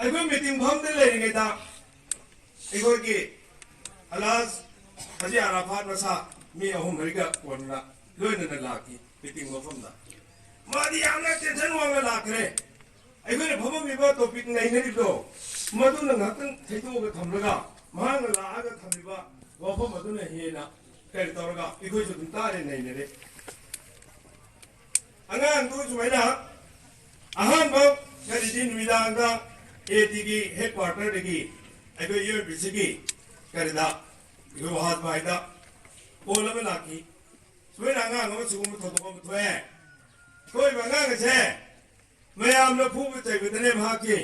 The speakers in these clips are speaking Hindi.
अगर मीटिंग भंग दे लेंगे ता अगर की अलास हजी आराफात मसा मी अहम हरिका वरना लोइन न लाकी मीटिंग मफम दा मादी आमना टेंशन वांग लाकरे अगर भवम विवा टॉपिक नहीं नहीं तो मधु न ngakang थैतो के थमलगा महान लागा थमिबा वफम मधु न हेना कर तोरगा इकोई जो तारे नहीं ने अंगान तू जुमेना अहम बब करिदिन विदांगा एटीगी हेडक्वार्टर देगी अगर यूएनपीसी की करिदा इको हाथ बाइदा बोला में लाकी सुबह नांगा अंगम सुगम थोड़ा थोड़ा कोई बंगा कचे मैं आमने फूब चाहिए तने भागी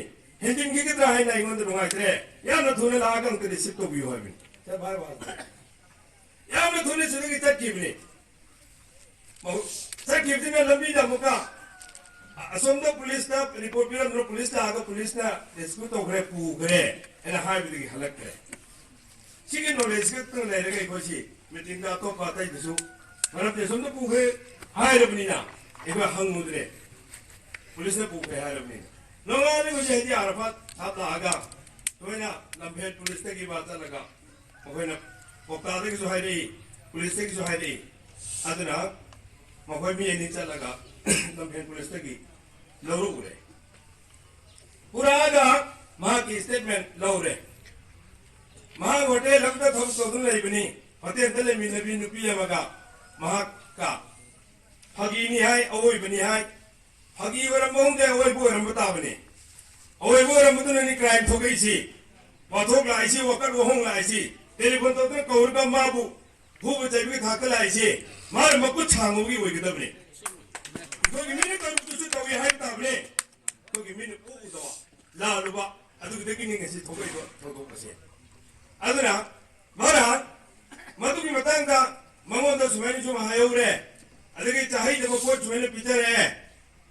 हिंदिंग की कितना है नहीं मंदिर मंगाई थे यार न थोड़े लागा उनके रिसिप्ट तो भी हुआ भी क्या बार बार यार न थोड़े सुने की तक कीमने तक कीमने में लंबी जामुका असोमदा पुलिस ना रिपोर्ट भी हम पुलिस ना आगे पुलिस ना रेस्क्यू तो करे पूरे ऐना हाई भी दिखी हलक करे चिकन नॉलेज के तो ले लेके कोई ची मीटिंग का तो पाता ही दिसू मतलब असोमदा पूरे हाई रबनी ना एक बार हंग मुद्रे पुलिस ने पूरे हाई रबनी नॉर्मली मुझे ये आरफात आप लागा तो है ना लंबे पुलिस की बात लगा वो है ना पोकाते की जो है री पुलिस की जो है री अदना मकोई भी ये नीचे लगा लंबे पुलिस की लौरू उड़े पूरा आगा माँ की स्टेटमेंट लौरे माँ होटे लगता थम सोचने लगी बनी होटे तले मिलने भी नुपी मगा माँ का हगी नहीं है ओई बनी है हगी वरम बोंगे ओई बोरम बता बने ओई बोरम तो नहीं क्राइम हो गई सी वाथोक लाई सी वकर वहों लाई सी टेलीफोन तो कौर का माँ बु भूप चाहिए था कल लाई सी मार मकुछ छांगोगी वही किधर बने तो गिमिने तो तुझे तो ये है बता बने तो गिमिने पूछ दो ला लुबा अदु किधर की नहीं कैसे थोड़ी तो कैसे अदना मारा मधु की मतंगा ममो तो सुमेन जो महायोरे अदगे चाहिए जब कोई सुमेन पितर है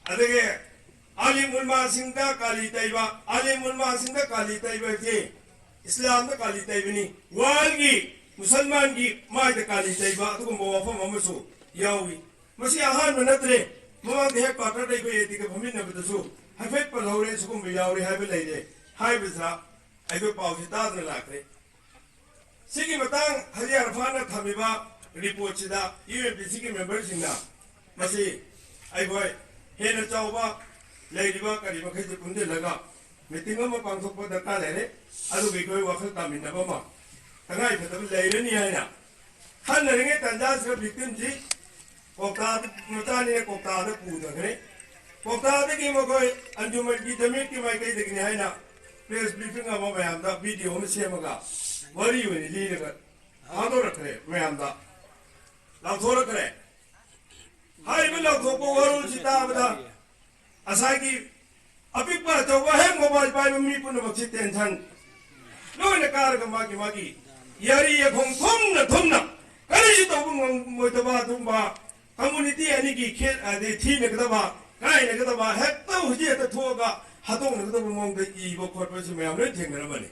अदगे आली मुल्मा सिंह का काली तैयबा आली मुल्मा सिंह का काली तैयबा के इस्लाम का काली तैयबनी वाल की मुसलमान की माय का काली तैयबा तो को वफा ममसु यावी मसी आहान मनत्रे ममा देह क्वार्टर दे को येति के भूमि न बदसु हफेट पर लौरे सुकुम बियावरे हाय बे लेदे हाय बिजरा आइको पाउसिता न लाकरे सिगी मतंग हजी अरफान थमिबा रिपोर्ट सिदा यूएनपीसी के मेंबर सिंगा मसी आइगोय हेन चावबा लेरिबा करी मखै जे पुंदे लगा मीटिंग में पांगथोक दरकार है अदु बेगोय वखल तामिनबा मा तंगाई फतब लेरनी हैना खन नरिगे तंजास का विक्टिम जी कोकता मताने कोकता द पूदगरे कोकता द की मगोय अंजुमन की जमीन की माइकई देखने हैना प्रेस ब्रीफिंग अब मैम दा वीडियो में सेमगा वरी वनी लीरगा हादो रखरे मैम दा लाथो रखरे हाय में लाथो को वरु चिताबदा असागी अभी पर तो वह मोबाइल पाई मम्मी पुन बक्सी टेंशन लोने कार का मागी यारी ये घों थुमना करी तो मोतबा तुमबा कम्युनिटी अनि की खेल आदि थी ने कदबा काय ने कदबा हेक्तो हुजे त थोगा हातो ने कदबा मोंग द इबो खोरपे से मैम ने थेंगना बने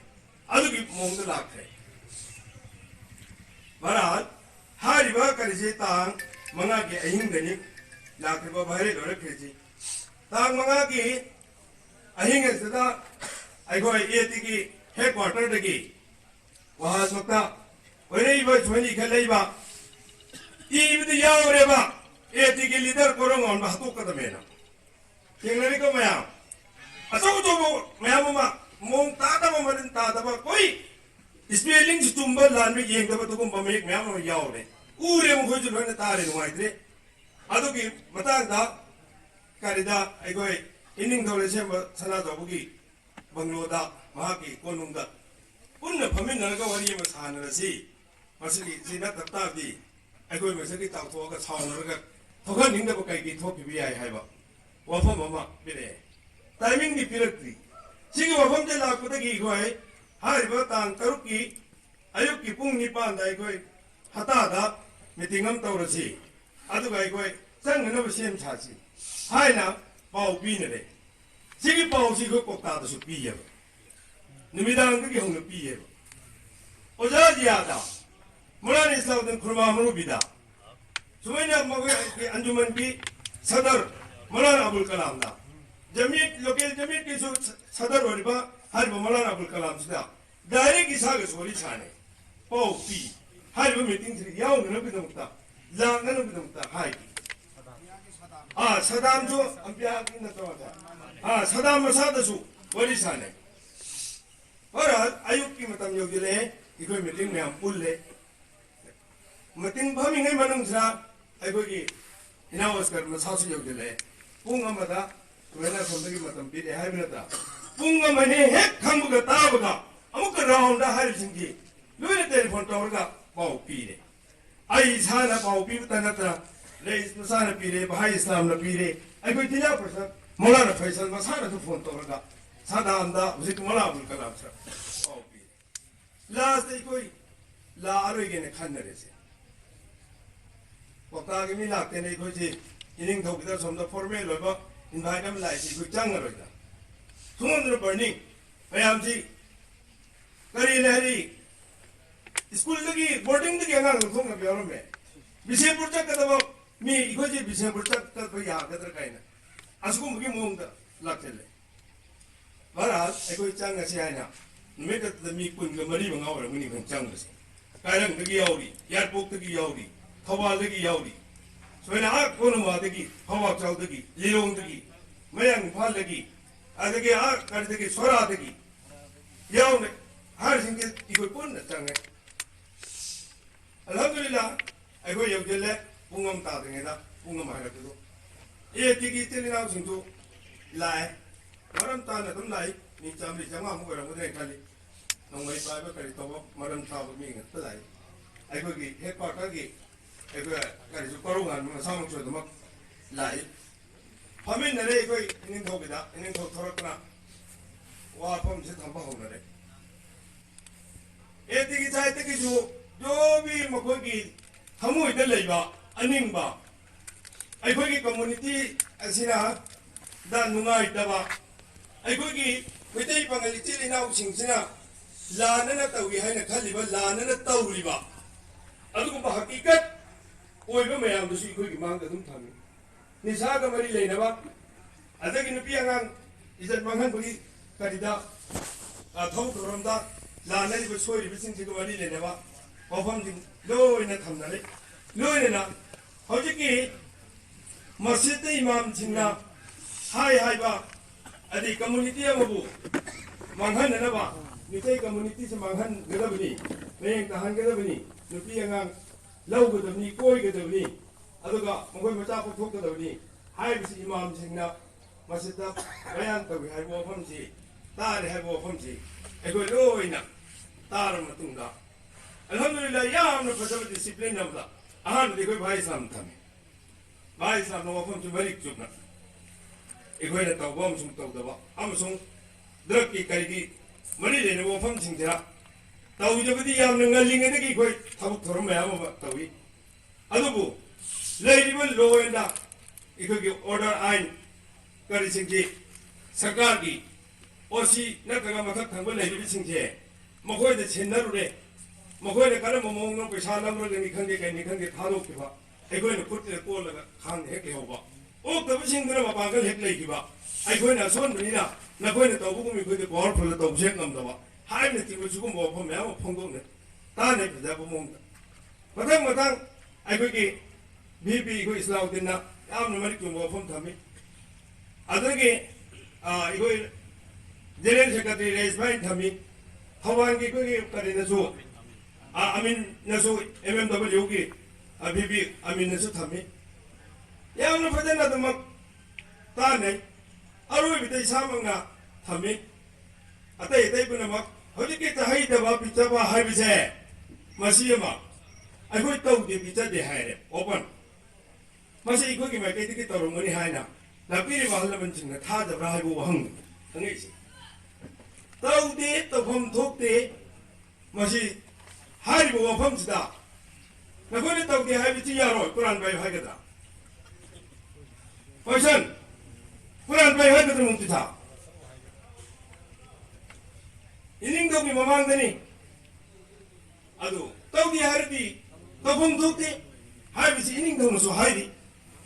अदु की मोंग द लाखे बरात हारिबा करिसे तांग मंगा के अहिंग गनि लाखबा बाहरे लरे खेजी तांग मंगा की अहिंग सदा आइगो एटी की हेडक्वार्टर दगी वहां सकता वने इबो छोनी खलेबा इबद यावरेबा एटी की लीडर कोरंग ऑन बातो कदमेना थेंगनरि को मया असो तो मया मा मोंग तादा मरिन तादा कोई स्पेलिंग चुंबा लान में येंगदबा तो को ममेक मया मा यावरे उरे मो खोजु लोने तारे नुवाइद्रे अदुगी मतांदा कारिदा आइगोय इनिंग दौले से सना दबुगी बंगलोदा महाकी कोनुंदा पुन्न फमिन नरगा वरी में सानरसी मसली जिना तत्ताबी आइगोय मसकी तावथोगा सावनरगा थोगा निंगदबो काइगी थोपिबि आइ हाइबा वफम ममा बिरे टाइमिंग दी पिरक्ति सिगी वफम जे लाकुदगी गोय हारिबा तांग तरुकी अयुकी पुंग निपान दाइ गोय हतादा मीटिंग हम तौरसी अदुगा आइगोय संगनब सेम छासी हाइना पाउ पीनरे सिगी पाउ सिगो कोक्ता दसु पीयब निमिदांग की होंग पीयब ओजा जियादा मुरानी साउदन खुरमा मरुबिदा सुमैना मगोय के अंजुमन की सदर मौलाना अबुल कलाम दा जमीयत लोकल जमीयत की सदर वरिबा हर मौलाना अब्दुल कलाम से डायरेक्ट इसाग सोरी छाने पाव पी हर मीटिंग से याव न बिदमुक्ता लांग न बिदमुक्ता हाय सदाम जो अंबिया की न तो सदाम मसाद सु वरी छाने और आयुब की मतम योगिले इको मीटिंग में हम पुल्ले मीटिंग भमिंग मनंग सा अखोगी हिनावस्कर मसासु योगिले पुंग अमदा वेना सोंदगी मतम पीरे हाय बिनता पुंग अमने हेक खंबुगा ताबगा अमुक राउंड हाय सिंगी लोने टेलीफोन तौरगा पाव पीरे आई साना पाव पीबता नत्रा ले मसाना पीरे भाई इस्लाम न पीरे अखोई दिला परसा मौलाना फैसल मसाना तो फोन तौरगा सादामदा हुजिक मौलाना अब्दुल कलाम सा पाव पीरे लास्ट कोई ला आरोगे ने खन्नरे से पक्का के मिला के नहीं कोई इनिंग थोकिदा सोमदा फॉर्मेल होबा इनवाइट हम लाइसी कोई चंगरोइदा थुंगन बर्निंग भयाम जी करी लहरी स्कूल लगी बोर्डिंग लगी अंगार थोंग ना बेरो में विषयपुर तक कदम मी इको जी विषयपुर तक कोई यागदर काइना असको मुगी मोंग दा लाकेले बरात एको चंग से आइना नुमेत मी कुन ग मरी मंगा और मुनी खन चंग से कायरंग दगी यावरी एयरपोर्ट दगी यावरी थौबाल दगी यावरी सोना कोनमा दगी हवा चाउ दगी लिलोंग दगी मयंग फाल दगी अदगी कर दगी सोरा दगी यावने हर सिंगे इको पुन चंगे अल्हम्दुलिल्लाह अखोई यौजले पुंगम तादंगेदा पुंगम हारकदो ए तिगी तेलिनाव सिंगु लाए मरम ताना तुम लाई नि चामली जमा मुगरम मुदे खाली नंगै पाइबा करि तबो मरम ताब मी ngत लाई अखोगी हेड क्वार्टर की अखो करि सु करोगान म सामक सो दम लाई फमिन नरे अखोई इनिंग थोबिदा इनिंग थो थोरकना वा फम से थंबा होनरे ए तिगी चाइ तिगी जो भी मखोगी थमुइदा लेबा अनिंगबा अखोगी कम्युनिटी असिना दा नुंगाइ दबा अखोगी मितै पंगली चिलिनाउ सिंगसिना लानना तौगी हाइना खलिबा लानना तौरिबा अदुगुम्बा हकीकत ओइबा मयाम दुसु अखोगी मांगदा दुम थामि निसागा मरी लेनबा अदगी नुपि अंगांग इजत मांगन बगी करिदा थौ थोरमदा लानरिबा सोइरिबा सिंगसिगा मरी लेनबा वफम दिन लोइना थमनाले लोइना हौजिकी मस्जिद इमाम सिंगना हाय हायबा अदि कम्युनिटी अमबु मांगहननबा मितै कम्युनिटी से मांगहनगदबनी मेंग तहनगदबनी नुपि अंगांग लौगदबनी कोइगदबनी अदुगा मगोय मचा पोथोकदबनी हायबिसि इमाम सिंगना मस्जिददा बयान तबि हायबो वफमसि तारे हायबो वफमसि एगोय लोइना तार मतुंगा अल्हम्दुलिल्लाह यामना फजब डिसिप्लिन नबदा आहान देखोय भाई साम थमे भाई साम वफम से मरिक चुकना एगोय न तौबम सुम तौदबा अमसुंग द्रग की करिगी मरि लेने वफम सिंगरा तौजबदी यामना ngalingedगी कोई थबक थोरम मयाम तौई अदुबु लेरिबल लो एंड इकोगी ऑर्डर आइन करि सिंगजी सरकार की ओसी नतगा मथक थंग लेरिबि सिंगजे मखोय दे छेनरुरे मखोय ने करम मोंग पैसा लमरगे निखंगे कई निखंगे थारोखिबा अखोय ने खुद कोलगा खान हेक लेहौबा ओ तबसिंगना मपागल हेक लेखिबा अखोय ना सोनबनिना नखोय ने तौबुगुमि खोय पावरफुल तौबसे ngमदबा हायने तिबु सुगुम वफम याम फोंगोने ताने फजाबो मोंग मथांग मथांग अखोय की बीबी को इस्लाउद्दीनना यामना मरि कुम वफम थमी अदगे अखोय जनरल सेक्रेटरी रेस भाई थमी थवान की कोई करिनसु अमीन नसु MMW की अभी अमीन नसु थमी यामना फजना दमक ताने अरुई बितै सामंगा थमी अतै अतै पुनमक हजिके तहै दबा पिचबा हाइबिसे मसियमा अखोय तौदि पिचदे हायरे ओपन मसि इखोय की माइकैदि की तौरमनि हायना लापिरि वाहलबन सिंगना थादब्रा हाइबो वहंग थंगैसि तौदि तौफम थोकते मसि हारिबो वफम सिदा नखोय तौदि हाइबिसि यारोय कुरान बाय हाइगदा क्वेश्चन कुरान बाय हाइगदा मुंति था इनिंग दोगी ममांगदनी अदु तौदि हारिदि तौफम थोकते हाइबिसि इनिंग दोमसु हाइदि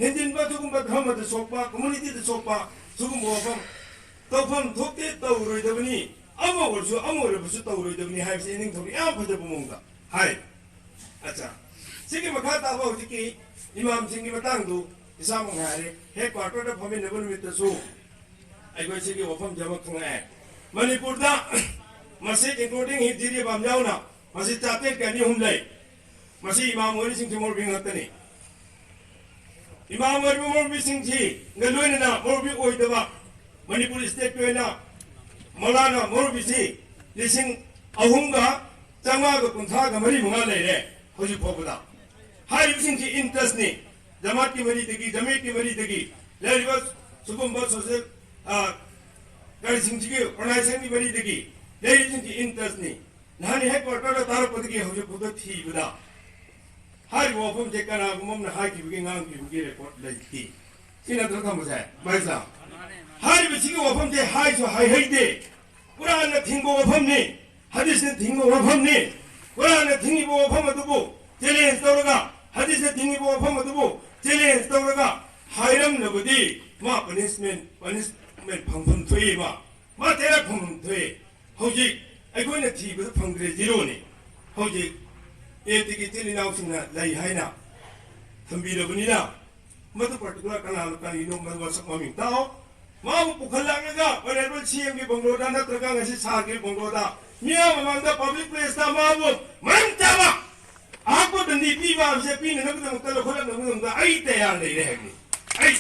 हिंदिनबा जुगुंबा धर्मदा सोकपा कम्युनिटी दा सोकपा जुगुंबा वफम तौफम थोकते तौरोयदबनी अमोरसु अमोरबसु तौरोदबनी हाइबसे निंगथौनि याम फजब मोंगा हाय अच्छा सिगी मखा ताबा होजिकी इमाम सिंगी मतंगदु इसाम ngare headquarter da phamin na bunmi ta su ai goi sigi wafam jama khanga manipur da masi including hidiri bam jauna masi chate kani humlai masi imam wori sing mor bing hatani imam wori mor bi sing thi ngaloi na mor bi oi da ba manipur state ko na Malana Morbisi, Lissing Ahunga, Tamaga Kuntaga Mari Mungale, Hoji Popoda. How you think he interests me? The Maki Maritaki, the Maki Maritaki, there was Sukumbos, Garising or I send me Maritaki, there isn't he interests me. Nani headquarter of Tarapati, Hoji Poda tea without. How you often take an album, the high giving out, you get a pot like tea. Sinatra comes at myself. 하리비 지금 와범제 하이소 하이헤이데 꾸라나 팅고 와범니 하디스 팅고 와범니 꾸라나 팅이보 와범어두부 젤렌스 떠오르가 하디스 팅이보 와범어두부 젤렌스 떠오르가 하이람 너구디 마 버니스멘 방금 퇴이 마 대략 방금 퇴이 호직 아이고는 티브도 방그레 지로니 호직 에티기 찔리 나오시나 라이 하이나 덤비러분이나 모두 파티쿠라 카나로 카니 노만 와서 마밍 따오 마음 부칼랑이가 오늘을 치행기 봉로다 나트라가 같이 사길 봉로다 미야 마망다 퍼블릭 플레이스다 마음 만자마 아고든 니 비바 세 비는 너도 못들 걸어 너도 아이 때야 내래 아이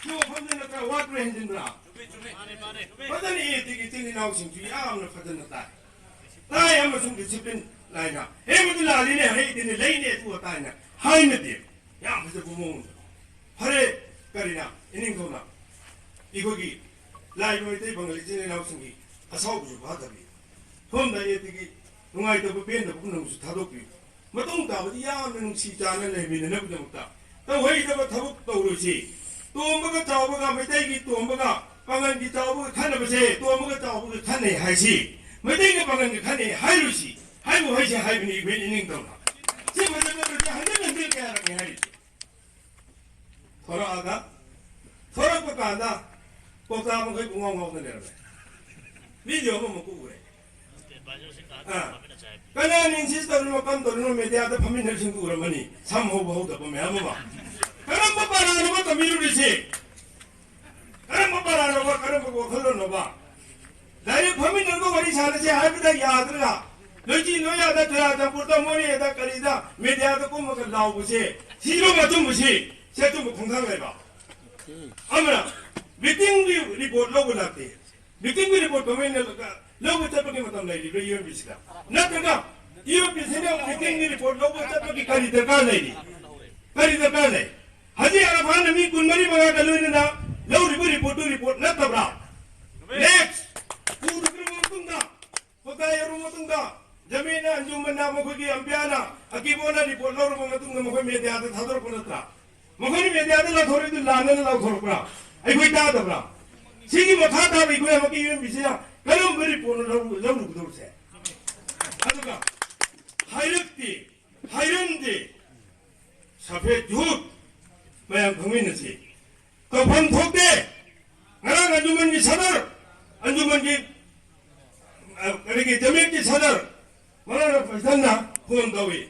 요 판전가 와트레 핸진다 판전이 되게 되게 나오신 줄 아무나 판전다 나야 무슨 디시플린 라이나 해무들 라리네 해이드네 레이네 투어다이나 하이네디 야 무슨 구멍 하래 까리나 이닝도나 이거기 라이브에 방글리진에 나오신기 아사오부주 바다비 홈다 예티기 농아이도 벤도 부능수 다독비 마동다 어디 야는 시자는 레미는 너부정다 또 회의도 타복 떠오르지 또 뭐가 자오버가 메대기 또 뭐가 방안기 자오버가 칸나버세 또 뭐가 자오버가 칸네 하시 메대기 방안기 칸네 하이루시 하이고 하시 하이비니 벤이닝도나 지금 저저 한대면 될게 하라게 하이지 돌아가 돌아볼까 한다 꼭다하면 거의 웅웅웅 내려가. 비디오 한번 먹고 그래. 그냥 인시스터를 먹고 돌리는 메디아도 파민을 신고 그러면이 삼호부 호도 보면 한번 봐. 그런 거 봐라는 것도 미루리지. 그런 거 봐라는 거 그런 거 흘러놓아. 나의 파민을 거 머리 잘하지 할비다 야들아. 너지 너야다 들어가자 불다 머리에다 거리다 메디아도 꼬먹을 나오고시 시로가 좀 무시 세tum 공상해봐. 아무나 meeting report logo natin. Meeting report kami na logo tapos kami matang lady ba yun bisita. Nataga yun bisita meeting report logo tapos kami kalita kalay. Kalita kalay. Hadi arapan na mi kunmari mga kaluin na logo report natabra. Next. Puro rumutunda. Pagkaya rumutunda. Jamina anjuman na mo kugi ampiana. Akibona report logo mga tunga mo kami media at hador ko natra. Mo kami media at la thori du lana na thor pra. Ay koy ta dabra sigi mo tha ta bi koy ma ki yum bisya kalum bari pon law gudor se aduga hayrundi safe jut mayang khangmin si to phan thok de ngarang anjuman ki sadar anjuman ki jamin ki sadar mana paisana phone dawi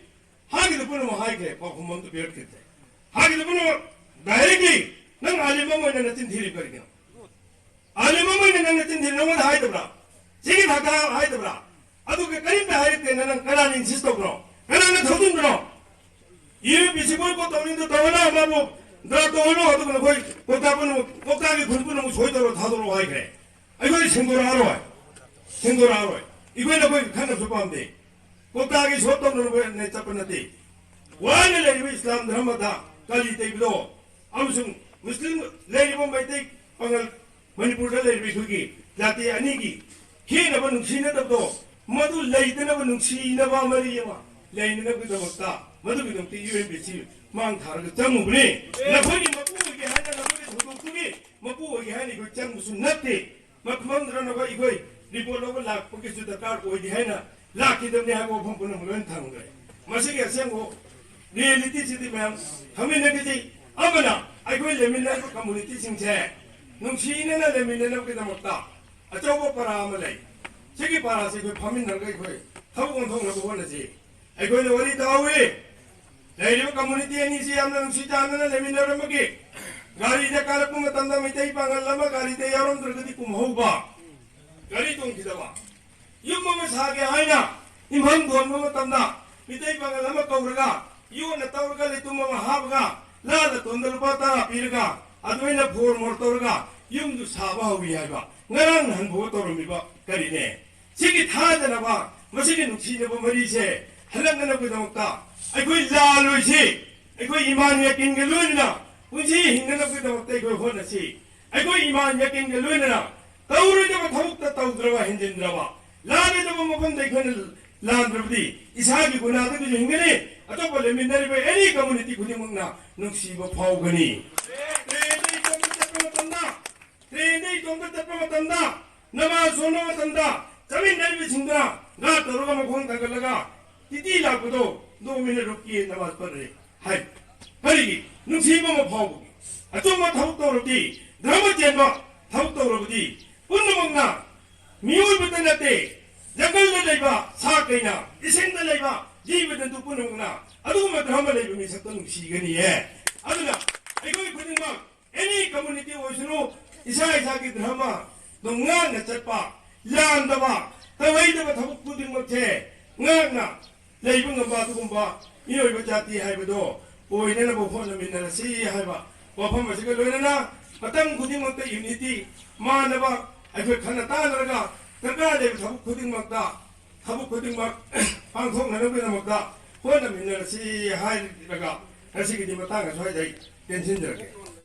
hagi de puno hai ke pa khumon to ber ke hagi de puno directly nang alimamo na natin dhiri karigyan. Alimamo na natin dhiri naman hai dabra. Sige thaka hai dabra. Ado ke karim pe hai ke nang karan insisto bro. Karan na thodun bro. Ye bisibol ko tawin do tawala mamo dra tawlo ado ko koi kota pun kota ke khunpun mo soi daro thadoro hai kre. Ai koi sengora aro. Igo na koi khana supamde. Kota ke sotom no ko ne chapanati. Wan le Islam dharma da kali te bido. Amsung Muslim leibon baitay pangal Manipur da leibi kugi jati anigi hina ba nungsina dabdo madu leitana ba nungsina ba mariyawa leina ba dabta madu bi dumti UNBC mang thar ga chamu bne na khoni mapu ge hana na bne thuduk tugi mapu ge hani ko chang musun natte makmang rana ba igoi report lo la pukis da kar ko di hana la ki damne ha ko phum pun mun thang ga masige asengo reality sidi mam hame na ge amana I go eliminate community singse. Nung sino na eliminate na kita mata. अचौब परा सिगी परा से फामिनरगा थबक ओंथोंनबा होनसि अखोइना वरी तावे लेरिबा कम्युनिटी अनी से यामना नुसी चानना लेमिनरमगे गाड़ी दा कारप मतंदा मितै पांगल लमा गाड़ी ते यारोंद्रगदि कुमहौबा गाड़ी तोंखिदबा युम म सागे हाइना इमहन दोनबा मतंदा मितै पांगल लमा कौरगा योना तौरगा लेतुम म हाबगा लादा तोंदल पाता पीरगा अदुइना फोर मोर तौरगा युम दु साबा हौबि हाइबा ngarang han bo toromiba karine sigi thadana ba masigi nuksina ba marise halangana ko damta aikoi laloi si aikoi iman yakin galuna punji hingana ko damta aikoi hona si aikoi iman yakin galuna tawru da thawukta tawdrawa hinjindrawa lane da mafam dai khana landrabdi isagi guna da hingane atop leminari ba any community khudimangna nuksiba phawgani train तोंग तपमतंदा नमा सोनमतंदा जमीन नैबि सिंगरा गा तरुगा मखों तंगलगा तिति लापदो 2 मिनट रुकी नमाज पढ़ रहे हाय करिगी नुसीबा म फावगी अचोमा थौक तौरबदी धर्म चेनबा थौक तौरबदी पुन्नमंगना मियोइबद नते जंगल लेबा सा कैना इसिंग लेबा जीवद दु पुन्नमंगना अदुमा धर्म लेबि मिसक नुसीगनी है अदुना एगोइ खुदिमा एनी कम्युनिटी ओइसनो इसा की धर्म न चपा लादब तवैदब थब खुदिमसे ngana leibu ngamba tugumba iyoiba jati haibado oinena bo honaminara si haiba wafam asiga loinana matang khudimakta unity manaba akhoi khana tanaraga taka de thab khudimakta thab khudimak pangthok nanabinamakta honaminara si hairaga asigi di matanga soidai tension jarake